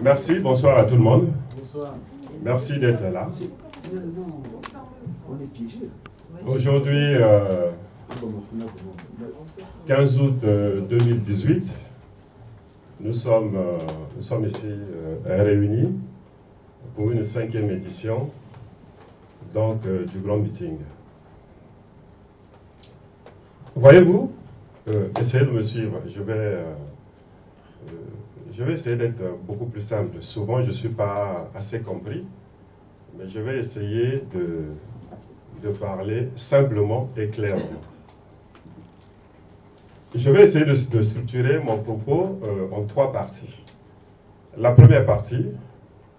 Merci, bonsoir à tout le monde. Bonsoir. Merci d'être là. Aujourd'hui, 15 août 2018, nous sommes ici réunis pour une 5e édition donc, du grand meeting. Voyez-vous, essayez de me suivre, je vais essayer d'être beaucoup plus simple. Souvent, je ne suis pas assez compris, mais je vais essayer de parler simplement et clairement. Je vais essayer de structurer mon propos en 3 parties. La première partie,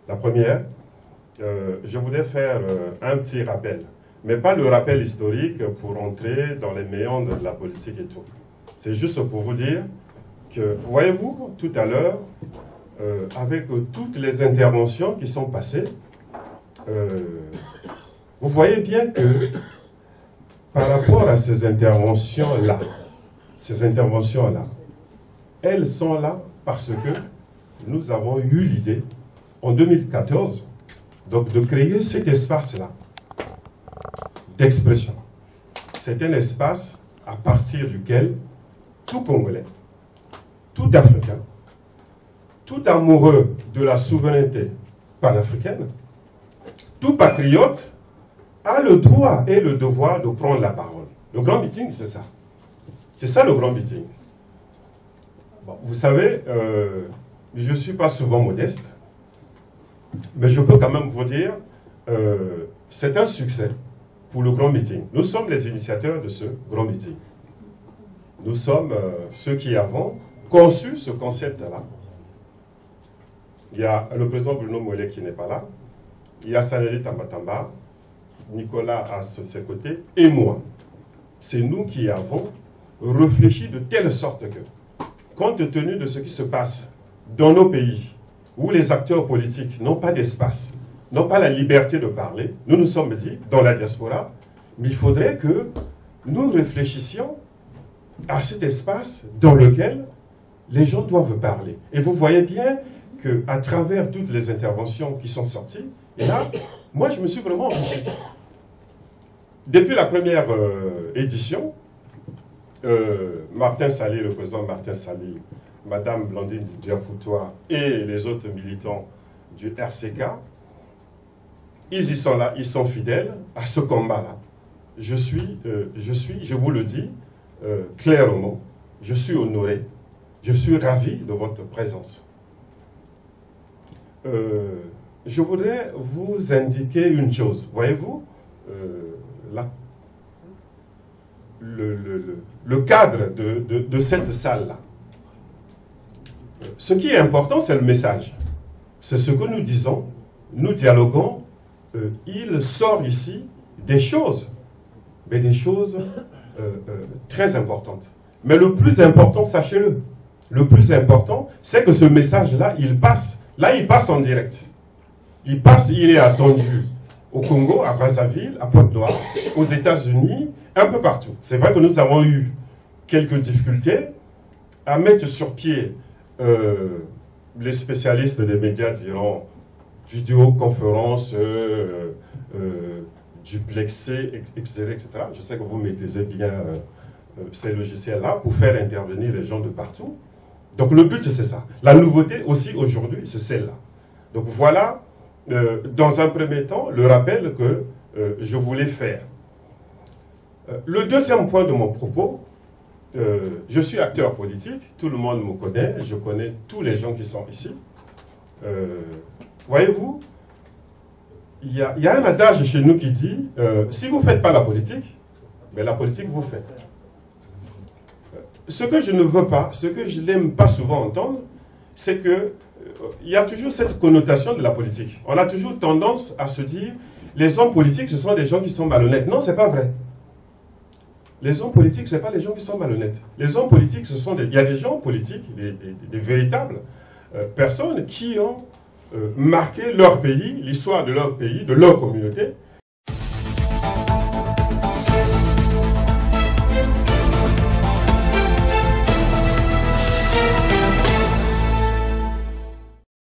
je voudrais faire un petit rappel, mais pas le rappel historique pour entrer dans les méandres de la politique et tout. C'est juste pour vous dire que, voyez-vous, tout à l'heure, avec toutes les interventions qui sont passées, vous voyez bien que par rapport à ces interventions-là, elles sont là parce que nous avons eu l'idée, en 2014, donc de créer cet espace-là d'expression. C'est un espace à partir duquel tout Congolais, tout Africain, tout amoureux de la souveraineté panafricaine, tout patriote a le droit et le devoir de prendre la parole. Le grand meeting, c'est ça. C'est ça le grand meeting. Bon, vous savez, je ne suis pas souvent modeste, mais je peux quand même vous dire, c'est un succès pour le grand meeting. Nous sommes les initiateurs de ce grand meeting. Nous sommes ceux qui avons conçu ce concept-là. Il y a le président Bruno Mollet qui n'est pas là, il y a Saneli Tambatamba, Nicolas à ses côtés, et moi. C'est nous qui avons réfléchi de telle sorte que, compte tenu de ce qui se passe dans nos pays, où les acteurs politiques n'ont pas d'espace, n'ont pas la liberté de parler, nous nous sommes dit, dans la diaspora, mais il faudrait que nous réfléchissions à cet espace dans lequel les gens doivent parler. Et vous voyez bien qu'à travers toutes les interventions qui sont sorties, et là, moi je me suis vraiment enrichi. Depuis la première édition, Martin Sali, le président Martin Sali, Madame Blandine Diafoutois et les autres militants du RCK, ils y sont là, ils sont fidèles à ce combat-là. Je vous le dis clairement, je suis honoré, je suis ravi de votre présence. Je voudrais vous indiquer une chose. Voyez-vous, le cadre de cette salle-là. Ce qui est important, c'est le message. C'est ce que nous disons, nous dialoguons. Il sort ici des choses, mais des choses très importantes. Mais le plus important, sachez-le, le plus important, c'est que ce message-là, il passe. Là, il passe en direct. Il passe, il est attendu au Congo, à Brazzaville, à Pointe-Noire, aux États-Unis, un peu partout. C'est vrai que nous avons eu quelques difficultés à mettre sur pied, les spécialistes des médias diront, vidéoconférence, duplexé, etc., etc. Je sais que vous maîtrisez bien ces logiciels-là pour faire intervenir les gens de partout. Donc le but, c'est ça. La nouveauté aussi aujourd'hui, c'est celle-là. Donc voilà, dans un premier temps, le rappel que je voulais faire. Le deuxième point de mon propos, je suis acteur politique, tout le monde me connaît, je connais tous les gens qui sont ici. Voyez-vous, il y a un adage chez nous qui dit, si vous ne faites pas la politique, mais la politique vous fait. Ce que je ne veux pas, ce que je n'aime pas souvent entendre, c'est que il y a toujours cette connotation de la politique. On a toujours tendance à se dire, les hommes politiques, ce sont des gens qui sont malhonnêtes. Non, ce n'est pas vrai. Les hommes politiques, ce n'est pas les gens qui sont malhonnêtes. Les hommes politiques, il y a des gens politiques, des véritables personnes qui ont marqué leur pays, l'histoire de leur pays, de leur communauté,